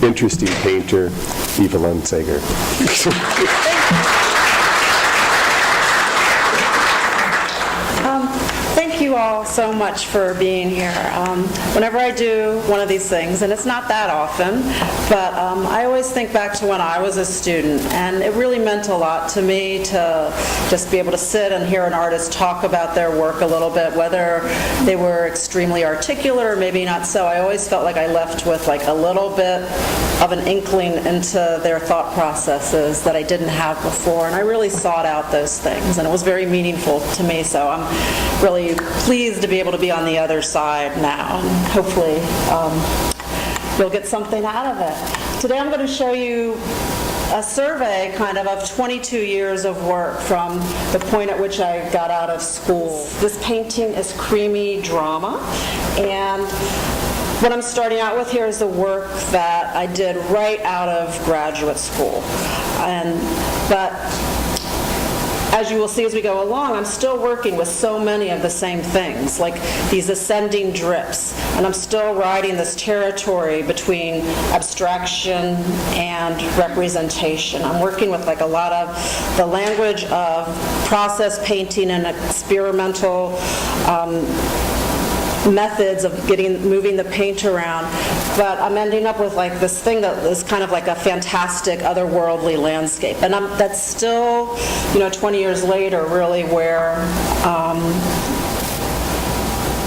interesting painter, Eva Lundsager. Thank you all so much for being here. Whenever I do one of these things, and it's not that often, but I always think back to when I was a student, and it really meant a lot to me to just be able to sit and hear an artist talk about their work a little bit, whether they were extremely articulate or maybe not so. I always felt like I left with like a little bit of an inkling into their thought processes that I didn't have before, and I really sought out those things, and it was very meaningful to me, so I'm really pleased to be able to be on the other side now, and hopefully you'll get something out of it. Today I'm going to show you a survey kind of 22 years of work from the point at which I got out of school. This painting is Creamy Drama, and what I'm starting out with here is the work that I did right out of graduate school. But as you will see as we go along, I'm still working with so many of the same things, like these ascending drips, and I'm still riding this territory between abstraction and representation. I'm working with like a lot of the language of process painting and experimental methods of moving the paint around, but I'm ending up with like this thing that is kind of like a fantastic otherworldly landscape, and that's still, 20 years later, really where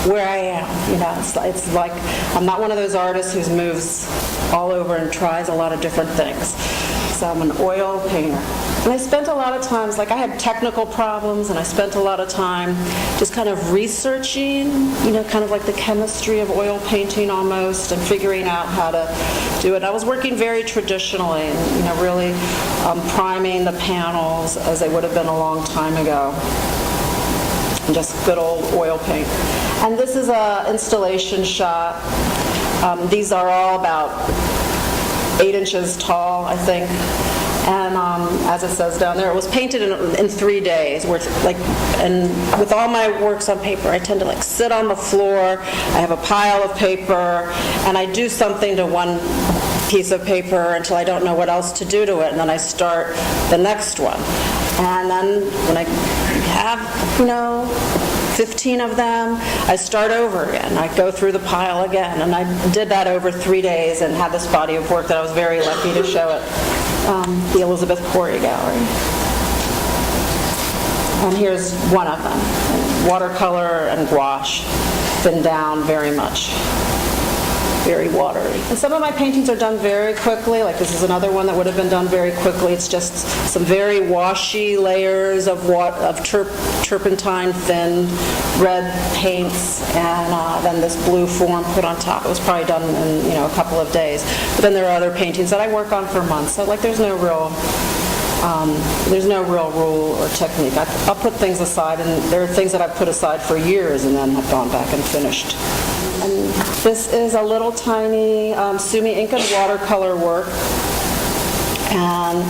I am. It's like I'm not one of those artists who moves all over and tries a lot of different things. So I'm an oil painter. And I spent a lot of times, like I had technical problems, and I spent a lot of time just kind of researching, kind of like the chemistry of oil painting almost, and figuring out how to do it. I was working very traditionally, and really priming the panels as they would have been a long time ago. And just good old oil paint. And this is an installation shot. These are all about 8 inches tall, I think. And as it says down there, it was painted in 3 days. And with all my works on paper, I tend to sit on the floor. I have a pile of paper, and I do something to one piece of paper until I don't know what else to do to it, and then I start the next one. And then when I have, 15 of them, I start over again. I go through the pile again, and I did that over 3 days and had this body of work that I was very lucky to show at the Elizabeth Corey Gallery. And here's one of them, watercolor and gouache, thinned down very much. Very watery. And some of my paintings are done very quickly, like this is another one that would have been done very quickly. It's just some very washy layers of turpentine thinned red paints, and then this blue form put on top. It was probably done in a couple of days. But then there are other paintings that I work on for months. So there's no real rule or technique. I'll put things aside, and there are things that I've put aside for years and then have gone back and finished. And this is a little tiny Sumi ink and watercolor work, and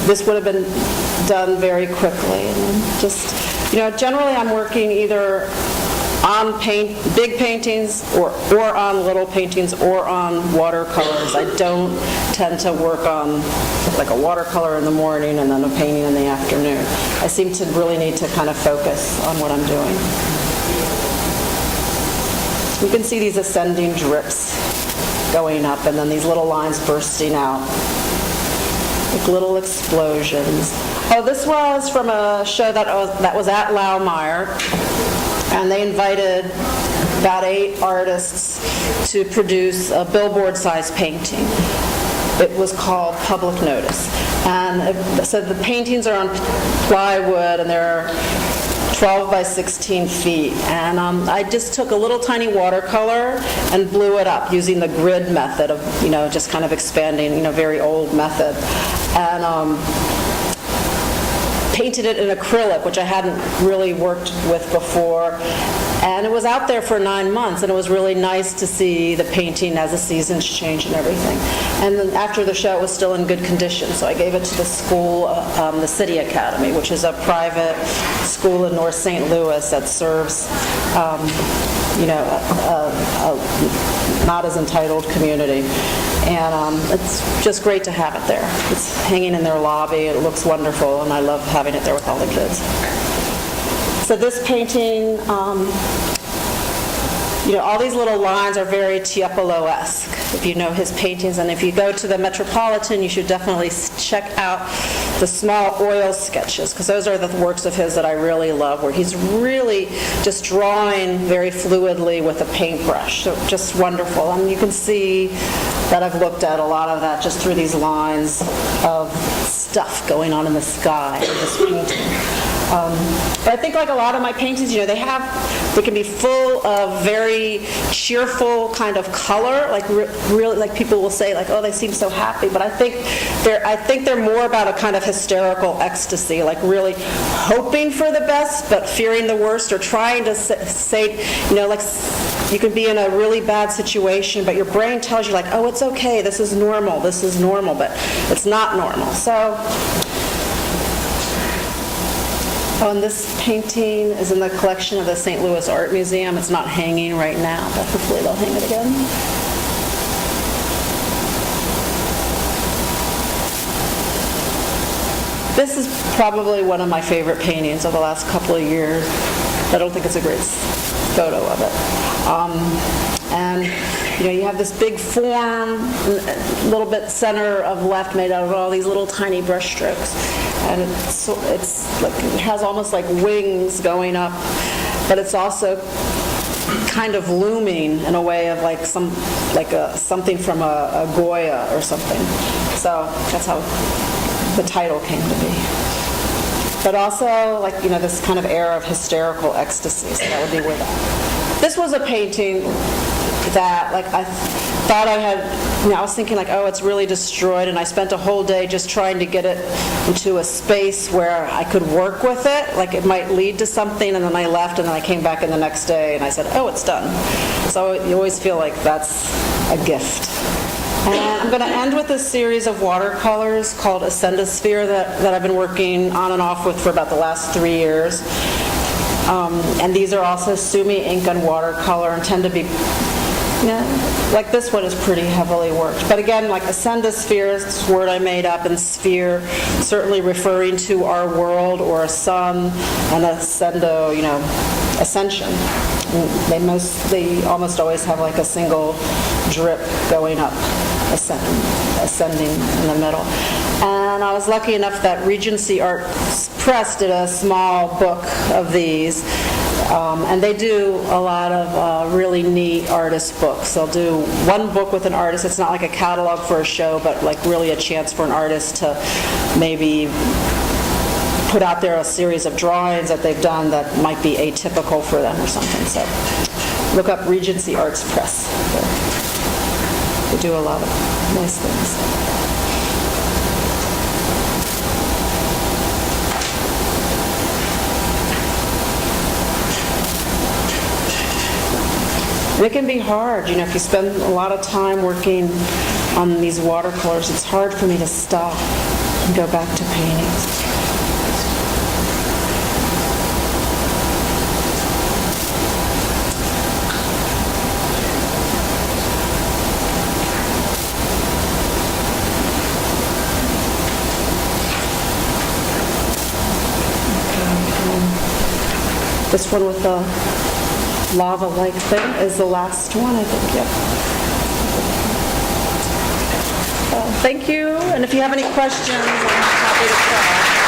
this would have been done very quickly. And just, generally I'm working either on big paintings or on little paintings or on watercolors. I don't tend to work on like a watercolor in the morning and then a painting in the afternoon. I seem to really need to kind of focus on what I'm doing. You can see these ascending drips going up, and then these little lines bursting out, like little explosions. Oh, this was from a show that was at Laumeier, and they invited about 8 artists to produce a billboard-sized painting. It was called Public Notice. And so the paintings are on plywood, and they're 12 by 16 feet, and I just took a little tiny watercolor and blew it up using the grid method of, just kind of expanding, very old method, and painted it in acrylic, which I hadn't really worked with before, and it was out there for 9 months, and it was really nice to see the painting as the seasons change and everything. And then after the show, it was still in good condition, so I gave it to the school, the City Academy, which is a private school in North St. Louis that serves not as entitled community. And it's just great to have it there. It's hanging in their lobby. It looks wonderful, and I love having it there with all the kids. So this painting, all these little lines are very Tiepolo-esque, if you know his paintings. And if you go to the Metropolitan, you should definitely check out the small oil sketches, because those are the works of his that I really love, where he's really just drawing very fluidly with a paintbrush. So just wonderful. And you can see that I've looked at a lot of that just through these lines of stuff going on in the sky in this painting. But I think like a lot of my paintings, they can be full of very cheerful kind of color, like really, like people will say, like, oh, they seem so happy. But I think they're more about a kind of hysterical ecstasy, like really hoping for the best but fearing the worst, or trying to say, like you can be in a really bad situation, but your brain tells you like, oh, it's okay, this is normal, but it's not normal. So. Oh, and this painting is in the collection of the St. Louis Art Museum. It's not hanging right now, but hopefully they'll hang it again. This is probably one of my favorite paintings of the last couple of years. I don't think it's a great photo of it. And you have this big form, a little bit center of left, made out of all these little tiny brush strokes. And it's like, it has almost like wings going up, but it's also kind of looming in a way of like something from a Goya or something. So that's how the title came to be. But also like, this kind of air of hysterical ecstasy, so that would be where that. This was a painting that like I thought I had, I was thinking like, oh, it's really destroyed, and I spent a whole day just trying to get it into a space where I could work with it, like it might lead to something, and then I left, and then I came back in the next day and I said, oh, it's done. So you always feel like that's a gift. And I'm going to end with a series of watercolors called Ascendosphere that I've been working on and off with for about the last 3 years. And these are also Sumi ink and watercolor, and tend to be, like this one is pretty heavily worked. But again, like Ascendosphere is this word I made up, and sphere certainly referring to our world or a sun, and ascendo, ascension. They almost always have like a single drip going up, ascending in the middle. And I was lucky enough that Regency Arts Press did a small book of these, and they do a lot of really neat artist books. They'll do one book with an artist. It's not like a catalog for a show, but like really a chance for an artist to maybe put out there a series of drawings that they've done that might be atypical for them or something. So look up Regency Arts Press. They do a lot of nice things. And it can be hard, if you spend a lot of time working on these watercolors, it's hard for me to stop and go back to paintings. This one with the lava-like thing is the last one, I think, yep. Thank you, and if you have any questions, I'm happy to try.